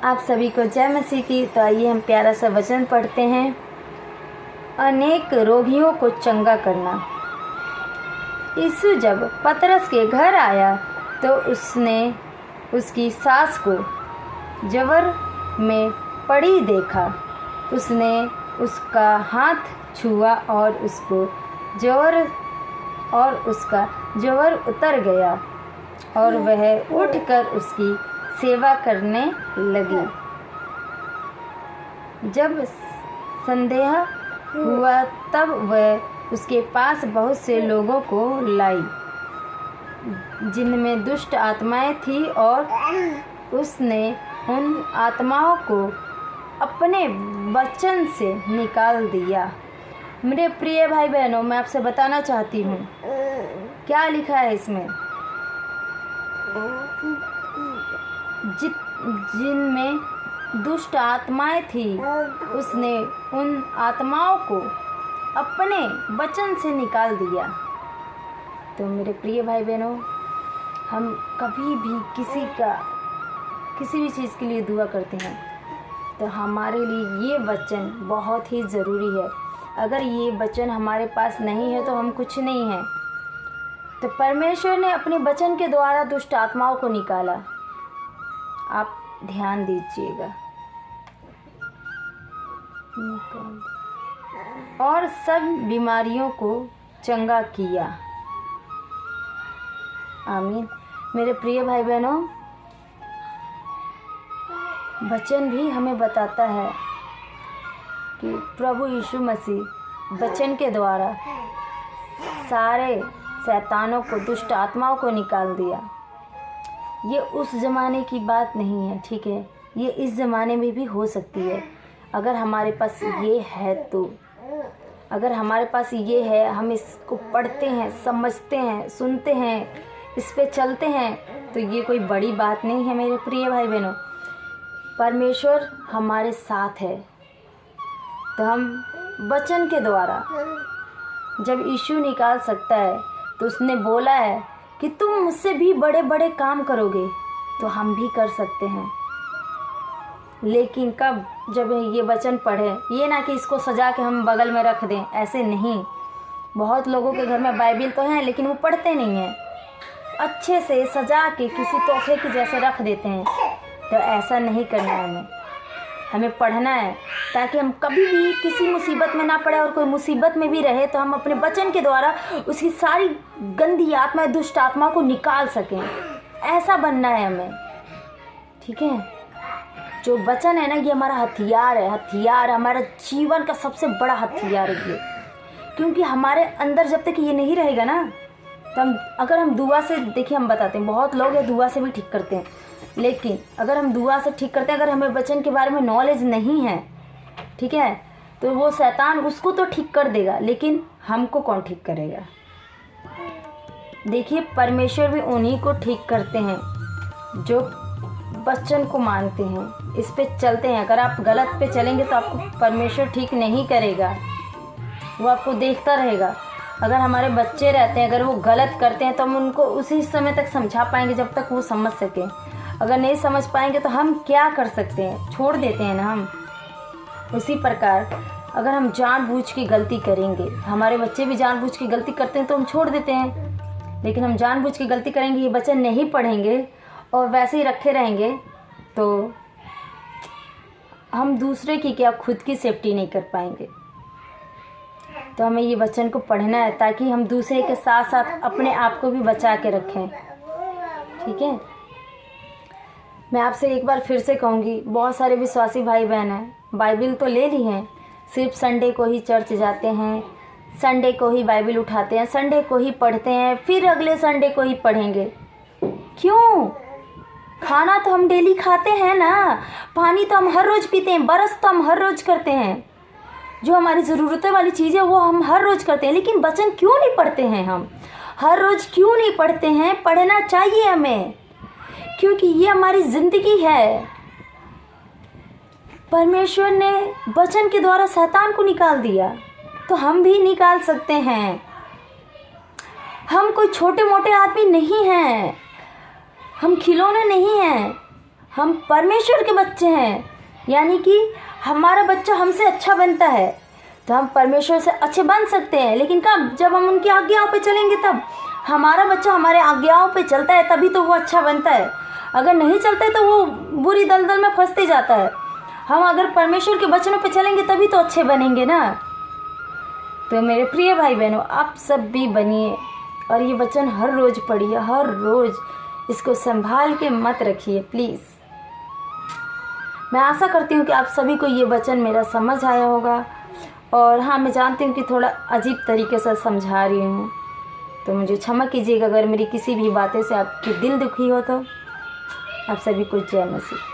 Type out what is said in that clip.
आप सभी को जय मसीह की। तो आइए हम प्यारा सा वचन पढ़ते हैं। अनेक रोगियों को चंगा करना। यीशु जब पतरस के घर आया तो उसने उसकी सास को जवर में पड़ी देखा। उसने उसका हाथ छुआ और उसका जवर उतर गया और वह उठकर उसकी सेवा करने लगी। जब संध्या हुआ तब वह उसके पास बहुत से लोगों को लाई जिनमें दुष्ट आत्माएं थी, और उसने उन आत्माओं को अपने वचन से निकाल दिया। मेरे प्रिय भाई बहनों, मैं आपसे बताना चाहती हूँ क्या लिखा है इसमें। जिनमें दुष्ट आत्माएं थी, उसने उन आत्माओं को अपने वचन से निकाल दिया। तो मेरे प्रिय भाई बहनों, हम कभी भी किसी भी चीज़ के लिए दुआ करते हैं तो हमारे लिए ये वचन बहुत ही ज़रूरी है। अगर ये वचन हमारे पास नहीं है तो हम कुछ नहीं हैं। तो परमेश्वर ने अपने वचन के द्वारा दुष्ट आत्माओं को निकाला। आप ध्यान दीजिएगा। और सब बीमारियों को चंगा किया। आमीन। मेरे प्रिय भाई बहनों, वचन भी हमें बताता है कि प्रभु यीशु मसीह वचन के द्वारा सारे शैतानों को, दुष्ट आत्माओं को निकाल दिया। ये उस ज़माने की बात नहीं है, ठीक है। ये इस ज़माने में भी हो सकती है अगर हमारे पास ये है तो। अगर हमारे पास ये है, हम इसको पढ़ते हैं, समझते हैं, सुनते हैं, इस पे चलते हैं, तो ये कोई बड़ी बात नहीं है मेरे प्रिय भाई बहनों। परमेश्वर हमारे साथ है। तो हम वचन के द्वारा जब यीशु निकाल सकता है, तो उसने बोला है कि तुम मुझसे भी बड़े बड़े काम करोगे, तो हम भी कर सकते हैं। लेकिन कब? जब ये वचन पढ़ें। ये ना कि इसको सजा के हम बगल में रख दें, ऐसे नहीं। बहुत लोगों के घर में बाइबिल तो है लेकिन वो पढ़ते नहीं हैं, अच्छे से सजा के किसी तोहफे के जैसे रख देते हैं। तो ऐसा नहीं करना है। हमें पढ़ना है ताकि हम कभी भी किसी मुसीबत में ना पड़े, और कोई मुसीबत में भी रहे तो हम अपने वचन के द्वारा उसकी सारी गंदी आत्मा, दुष्ट आत्मा को निकाल सकें। ऐसा बनना है हमें, ठीक है। जो वचन है ना, ये हमारा हथियार है, हमारा जीवन का सबसे बड़ा हथियार है ये। क्योंकि हमारे अंदर जब तक ये नहीं रहेगा ना, तो अगर हम दुआ से, देखिए हम बताते हैं, बहुत लोग हैं दुआ से भी ठीक करते हैं, लेकिन अगर हम दुआ से ठीक करते हैं, अगर हमें वचन के बारे में नॉलेज नहीं है, ठीक है, तो वो शैतान उसको तो ठीक कर देगा, लेकिन हमको कौन ठीक करेगा। देखिए, परमेश्वर भी उन्हीं को ठीक करते हैं जो वचन को मानते हैं, इस पे चलते हैं। अगर आप गलत पे चलेंगे तो आपको परमेश्वर ठीक नहीं करेगा, वो आपको देखता रहेगा। अगर हमारे बच्चे रहते हैं, अगर वो गलत करते हैं तो हम उनको उसी समय तक समझा पाएंगे जब तक वो समझ सकें। अगर नहीं समझ पाएंगे तो हम क्या कर सकते हैं? छोड़ देते हैं ना हम। उसी प्रकार अगर हम जानबूझ के गलती करेंगे, हमारे बच्चे भी जानबूझ के गलती करते हैं तो हम छोड़ देते हैं। लेकिन हम जानबूझ के गलती करेंगे, ये वचन नहीं पढ़ेंगे और वैसे ही रखे रहेंगे, तो हम दूसरे की क्या, खुद की सेफ्टी नहीं कर पाएंगे। तो हमें ये वचन को पढ़ना है ताकि हम दूसरे के साथ साथ अपने आप को भी बचा के रखें, ठीक है। मैं आपसे एक बार फिर से कहूँगी, बहुत सारे विश्वासी भाई बहन हैं, बाइबिल तो ले ली हैं, सिर्फ संडे को ही चर्च जाते हैं, संडे को ही बाइबिल उठाते हैं, संडे को ही पढ़ते हैं, फिर अगले संडे को ही पढ़ेंगे। क्यों? खाना तो हम डेली खाते हैं ना, पानी तो हम हर रोज़ पीते हैं, बरस तो हम हर रोज़ करते हैं, जो हमारी ज़रूरतें वाली चीज़ है वो हम हर रोज़ करते हैं। लेकिन वचन क्यों नहीं पढ़ते हैं? हम हर रोज़ क्यों नहीं पढ़ते हैं? पढ़ना चाहिए हमें, क्योंकि ये हमारी ज़िंदगी है। परमेश्वर ने वचन के द्वारा शैतान को निकाल दिया, तो हम भी निकाल सकते हैं। हम कोई छोटे मोटे आदमी नहीं हैं, हम खिलौने नहीं हैं, हम परमेश्वर के बच्चे हैं, यानी कि हमारा बच्चा हमसे अच्छा बनता है तो हम परमेश्वर से अच्छे बन सकते हैं। लेकिन कब? जब हम उनकी आज्ञाओं पे चलेंगे तब। हमारा बच्चा हमारे आज्ञाओं पे चलता है तभी तो वो अच्छा बनता है। अगर नहीं चलता है तो वो बुरी दलदल में फंसते जाता है। हम अगर परमेश्वर के वचनों पे चलेंगे तभी तो अच्छे बनेंगे ना। तो मेरे प्रिय भाई बहनों, आप सब भी बनिए और ये वचन हर रोज़ पढ़िए, हर रोज़ इसको संभाल के मत रखिए प्लीज़। मैं आशा करती हूँ कि आप सभी को ये वचन मेरा समझ आया होगा। और हाँ, मैं जानती हूँ कि थोड़ा अजीब तरीके से समझा रही हूँ, तो मुझे क्षमा कीजिएगा अगर मेरी किसी भी बातें से आपके दिल दुखी हो। तो आप सभी को जय मसीह।